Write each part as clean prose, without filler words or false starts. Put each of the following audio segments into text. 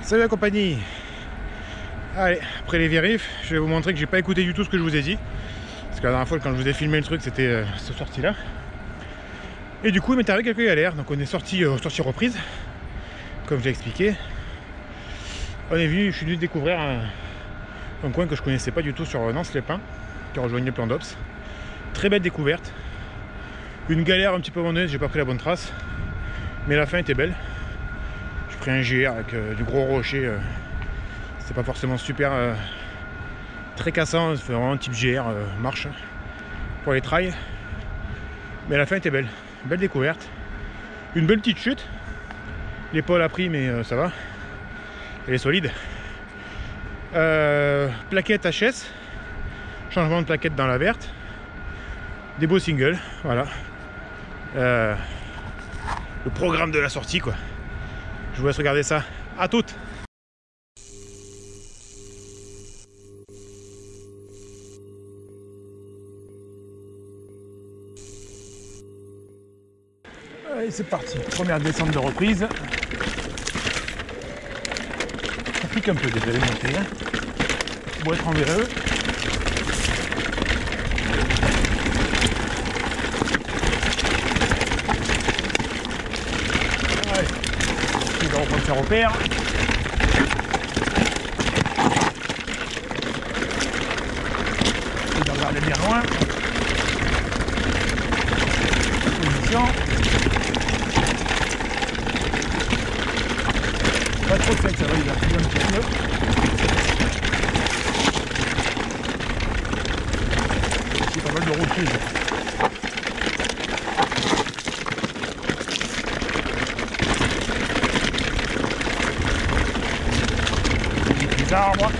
Salut la compagnie. Allez, après les vérifs, je vais vous montrer que j'ai pas écouté du tout ce que je vous ai dit. Parce que la dernière fois quand je vous ai filmé le truc, c'était cette sortie là. Et du coup il m'est arrivé quelques galères. Donc on est sorti reprise, comme j'ai expliqué. Je suis venu découvrir un coin que je connaissais pas du tout sur Nance-les-Pins, qui rejoignait le plan d'Ops. Très belle découverte. Une galère un petit peu abandonnée, j'ai pas pris la bonne trace. Mais la fin était belle. J'ai pris un GR avec du gros rocher. C'est pas forcément super très cassant, c'est vraiment un type GR marche pour les trails. Mais la fin était belle. Belle découverte. Une belle petite chute. L'épaule a pris mais ça va. Elle est solide. Plaquette HS. Changement de plaquette dans la verte. Des beaux singles. Voilà. Le programme de la sortie quoi. Je vous laisse regarder ça. À toutes. Allez, c'est parti. Première descente de reprise. Ça pique un peu déjà les montées. Hein. Pour être en véreux. Allez. Il va reprendre ses repères. Il va regarder bien loin. Position. Pas trop sec, ça va, il a pris un petit peu. C'est pas mal de rochers. Des arbres.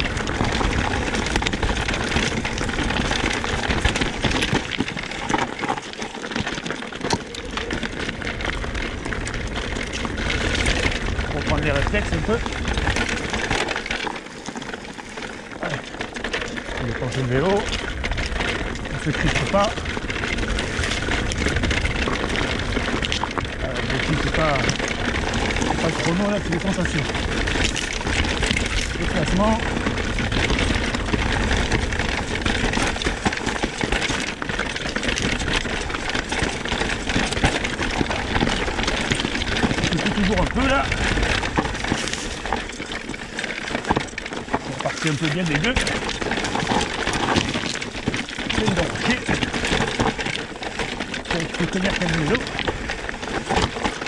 Pour prendre les réflexes un peu. Allez. On va pencher le vélo. On se crispe pas. L'objectif c'est pas le chrono là, c'est les sensations. Le classement. Je suis toujours un peu là. On partit un peu bien des deux. C'est une rocher. Il faut tenir comme le vélo.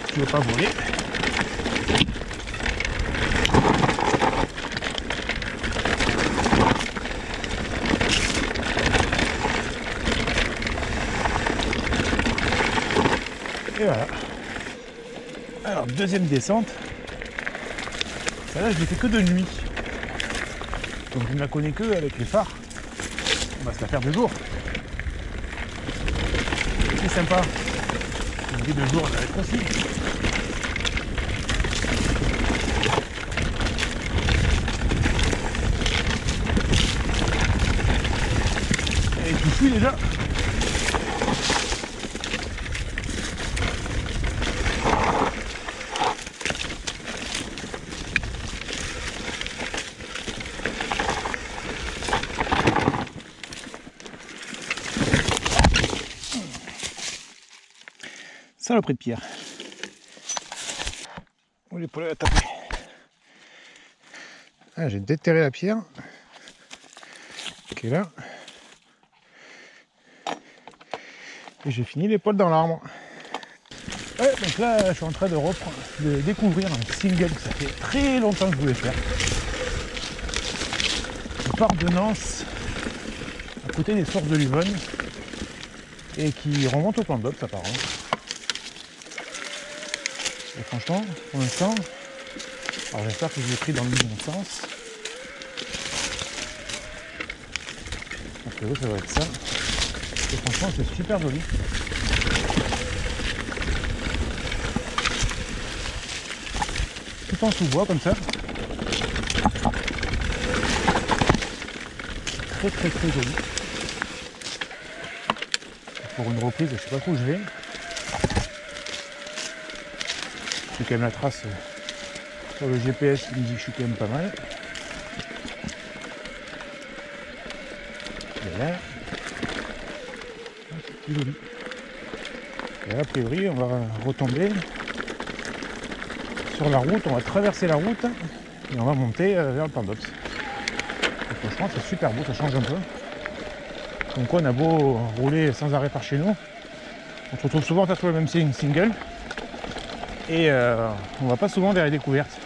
Tu ne veux pas voler. Et voilà. Alors, deuxième descente. Celle-là, je l'ai fait que de nuit. Donc, je ne la connais que avec les phares. On va se la faire de jour. C'est sympa. Une vie de jour, ça va être aussi. Et tout suit déjà. Saloperie de pierre. Où l'épaule a tapé. Ah, j'ai déterré la pierre. Qui est là. Et j'ai fini l'épaule dans l'arbre. Ouais, donc là, je suis en train de découvrir un single que ça fait très longtemps que je voulais faire. Qui part de Nance, à côté des sources de l'Yvonne, et qui remonte au plan d'Ops apparemment. Et franchement, pour l'instant, alors j'espère que je l'ai pris dans le bon sens. Donc ça va être ça. Et franchement, c'est super joli. Tout en sous-bois comme ça. Très très très joli. Pour une reprise, je sais pas trop où je vais. J'ai quand même la trace Sur le GPS, il me dit que je suis quand même pas mal. Et là, c'est plus joli. Et là, a priori, on va retomber sur la route, on va traverser la route et on va monter vers le plan d'Ops. Franchement, c'est super beau, ça change un peu. Donc on a beau rouler sans arrêt par chez nous, on se retrouve souvent sur le même single et on va pas souvent vers les découvertes.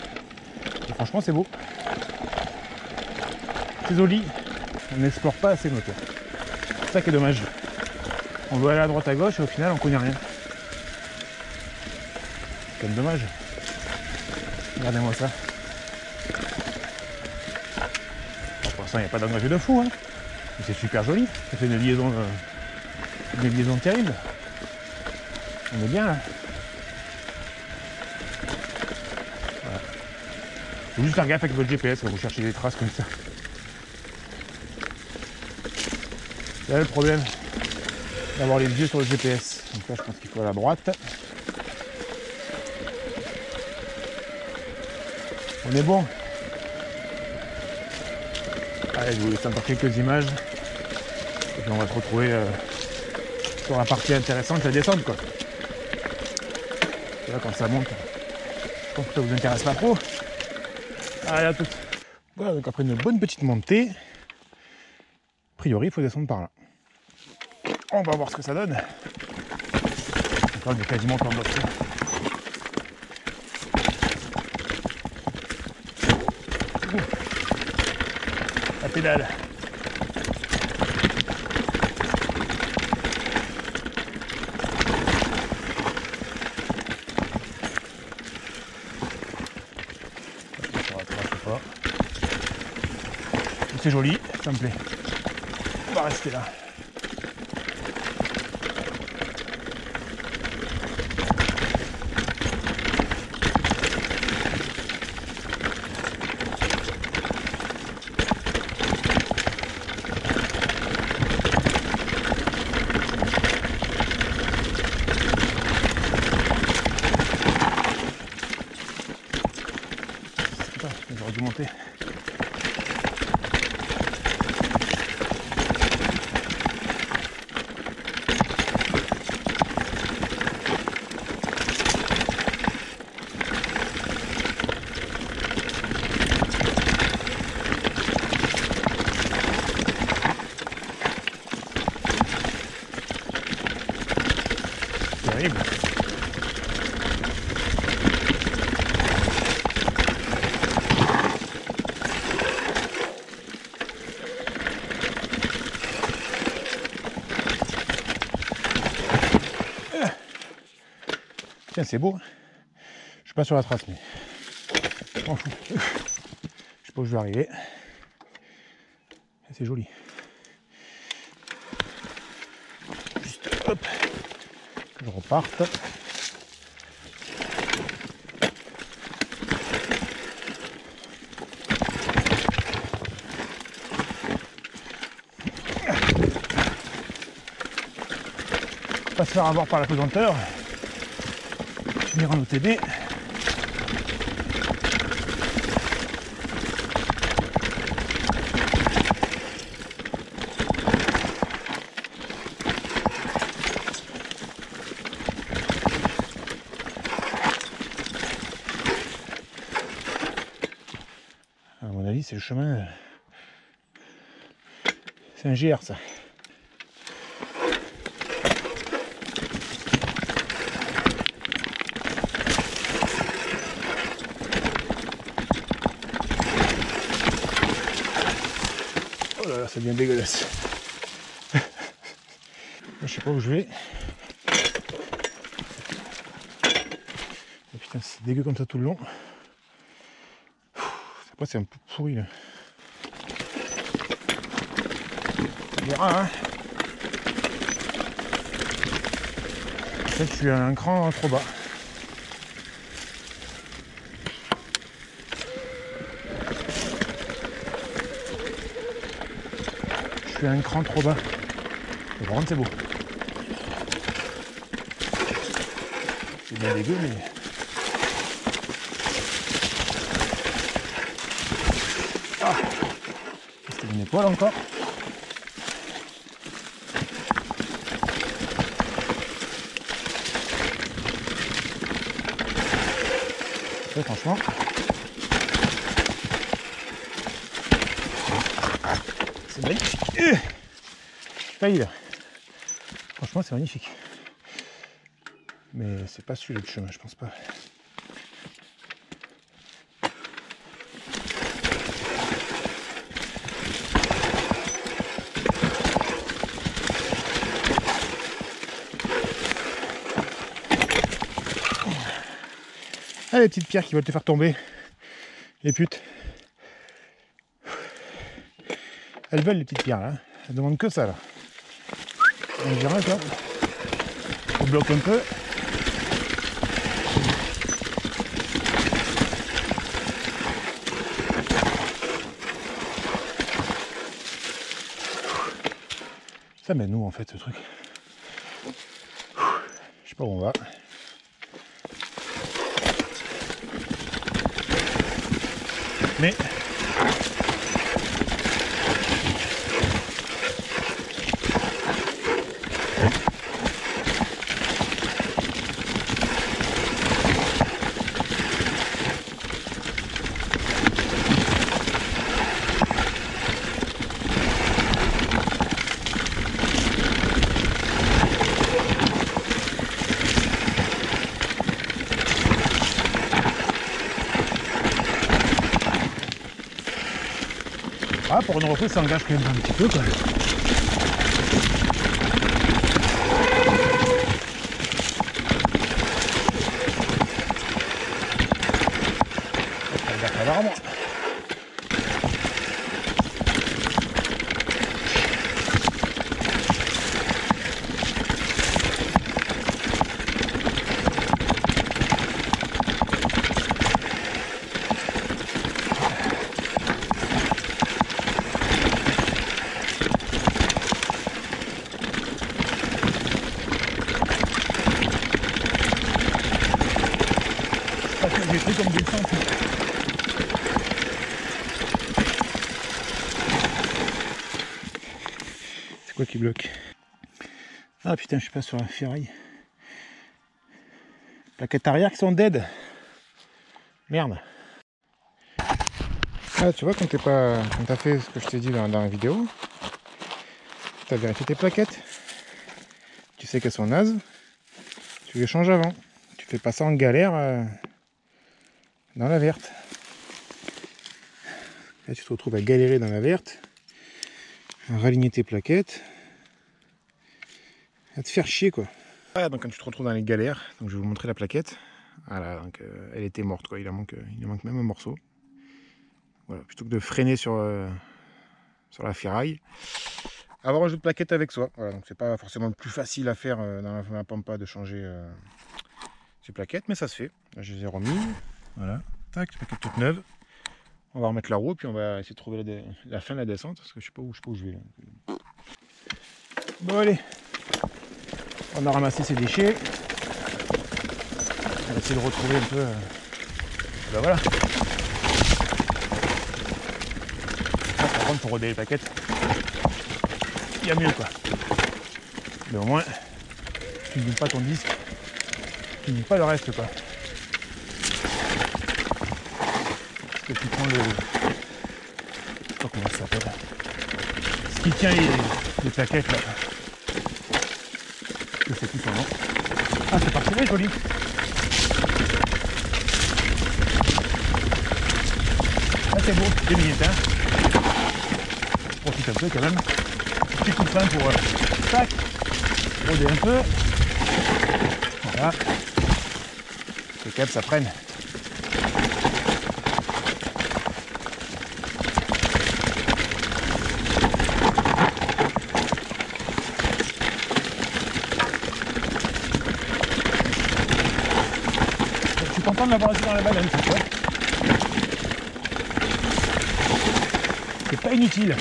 Et franchement, c'est beau. C'est joli. On n'explore pas assez nos terres. C'est ça qui est dommage. On doit aller à droite à gauche et au final on connaît rien. C'est quand même dommage. Regardez-moi ça. Bon, pour l'instant il n'y a pas d'engagé de fou, hein. Mais c'est super joli. Ça fait une liaison terrible. On est bien là. Voilà. Faut juste faire gaffe avec votre GPS quand vous cherchez des traces comme ça. Là le problème d'avoir les yeux sur le GPS. Donc là je pense qu'il faut aller à droite. On est bon. Allez, je vous laisse encore quelques images. Et puis on va se retrouver sur la partie intéressante, la descente quoi. Et là quand ça monte, je pense que ça vous intéresse pas trop. Allez à toutes. Voilà, donc après une bonne petite montée, a priori il faut descendre par là. On va voir ce que ça donne. Encore on est quasiment comme l'autre. La pédale. C'est joli, ça me plaît. On va rester là. J'aurais dû monter. Terrible. Tiens, c'est beau. Je suis pas sur la trace, mais je m'en fous. Je sais pas où je vais arriver. C'est joli. Juste hop, que je reparte. Pas se faire avoir par la pesanteur. Finir en OTB. À mon avis, c'est le chemin. C'est un GR ça. Oh là là, c'est bien dégueulasse. Je sais pas où je vais. Oh, putain, c'est dégueu comme ça tout le long. Après, c'est un peu pourri là. On verra, hein. En fait, je suis à un cran trop bas. Je suis à un cran trop bas. Mais par contre, c'est beau. C'est bien dégueu, mais... Ah, c'était une épaule encore. Et franchement, c'est magnifique. Failli là. Franchement, c'est magnifique. Mais c'est pas celui-là le chemin, je pense pas. Ah, les petites pierres qui veulent te faire tomber. Les putes. Elles veulent les petites pierres là. Elles demandent que ça là. On dirait quoi. On bloque un peu. Ça mène où en fait ce truc? Je sais pas où on va. Mais ah, pour une reprise, ça engage quand même un petit peu quoi. J'ai pris comme descente. C'est quoi qui bloque? Ah putain, je suis pas sur la ferraille. Plaquettes arrière qui sont dead. Merde. Ah, tu vois, quand t'as fait ce que je t'ai dit dans la vidéo, t'as vérifié tes plaquettes. Tu sais qu'elles sont nazes. Tu les changes avant. Tu fais pas ça en galère dans la verte. Là, tu te retrouves à galérer dans la verte, à raligner tes plaquettes, à te faire chier quoi. Ah, donc quand tu te retrouves dans les galères, donc je vais vous montrer la plaquette. Voilà, donc elle était morte quoi, il manque même un morceau. Voilà, plutôt que de freiner sur la ferraille, avoir un jeu de plaquette avec soi. Voilà, donc c'est pas forcément le plus facile à faire dans la pampa de changer ces plaquettes, mais ça se fait. Là, je les ai remis. Voilà, tac, plaquette toute neuve. On va remettre la roue, puis on va essayer de trouver la fin de la descente, parce que je sais pas où je vais là. Bon allez, on a ramassé ces déchets. On va essayer de retrouver un peu. Ben voilà. Ah, par contre, pour roder les plaquettes, il y a mieux quoi. Mais au moins, tu ne bouges pas ton disque, tu ne bouges pas le reste quoi. Parce que tu prends le. Je sais pas comment ça s'appelle. Ce qui tient les plaquettes là. Je sais plus son nom. Ah, c'est parti, c'est joli. Ah, c'est beau, 2 minutes hein. Je profite un peu quand même. Petit coup de frein pour tac, roder un peu. Voilà. Les câbles ça prenne. Je suis content de l'avoir laissé dans la baleine cette fois. C'est pas inutile.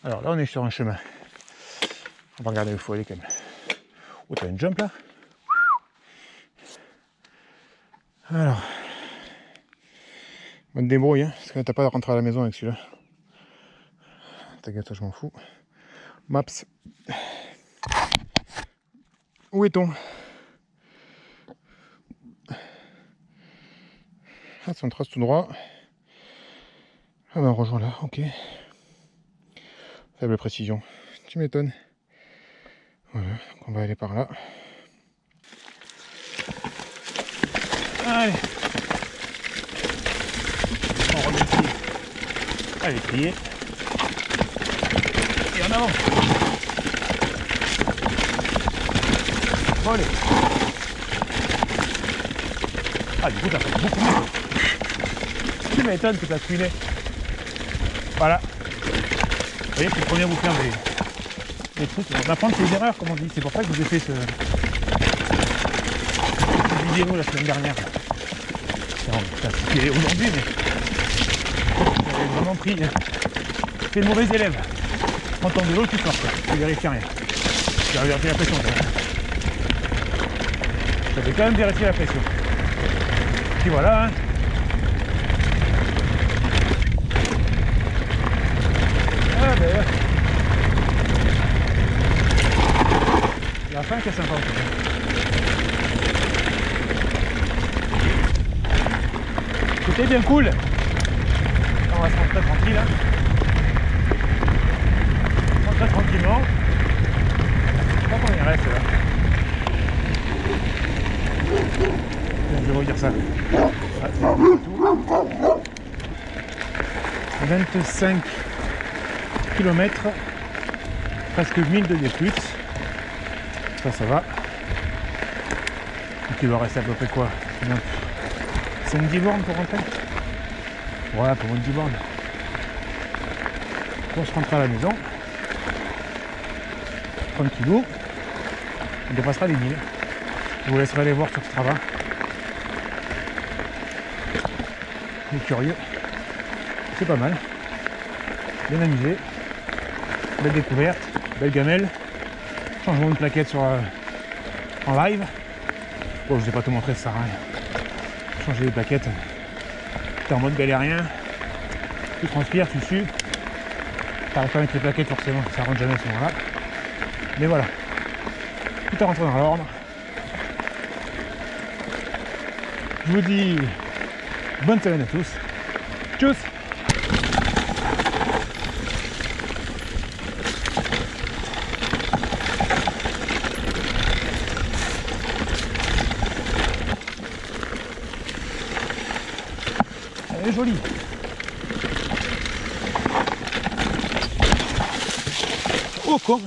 Alors là on est sur un chemin On va regarder où il faut aller quand même. Oh, t'as une jump là? Alors. Bonne débrouille, hein, parce que t'as pas à rentrer à la maison avec celui-là. T'inquiète, je m'en fous. Maps. Où est-on? Ah, c'est on trace tout droit. Ah ben on rejoint là, ok. Faible précision. Tu m'étonnes. Voilà, donc on va aller par là. Allez. On remet le pied. Allez, plié. Et en avant. Bon, allez. Ah, du coup, t'as fait beaucoup mieux. Tu m'étonnes que t'as tuilé. Voilà. Vous voyez, c'est trop bien vous faire des trucs. On va apprendre ses erreurs, comme on dit. C'est pour ça que je vous ai fait cette vidéo la semaine dernière. Ça a aujourd'hui, mais j'avais vraiment pris. T'es le mauvais élève. En tant que de l'eau, tu sors, quoi. Tu vérifies rien. Tu as vérifié la pression, quand même. J'avais quand même vérifié la pression. Puis voilà, hein. Ah ben, la fin qui est sympa. C'était bien cool. On va se rentrer tranquille. Hein. Rentrer tranquillement. Je sais pas combien il reste là. Je vais vous dire ça. Ah, tout. 25 km, presque 1000 de D+. Ça va. Donc il va rester à peu près quoi? 5-10 bornes pour rentrer. Voilà, pour une 10 bornes. Pour se rentrer à la maison. Tranquillou. On dépassera les 1000. Je vous laisserai aller voir sur Strava. Les curieux. C'est pas mal. Bien amusé. Belle découverte. Belle gamelle. Changement de plaquette sur, en live. Bon, je ne vais pas te montrer, ça sert à rien. Changer les plaquettes. T'es en mode galérien. Tu transpires, tu sues. T'arrives pas à mettre les plaquettes forcément, ça rentre jamais à ce moment-là. Mais voilà. Tout est rentré dans l'ordre. Je vous dis bonne semaine à tous. Tchuss! Elle est jolie. Oh con!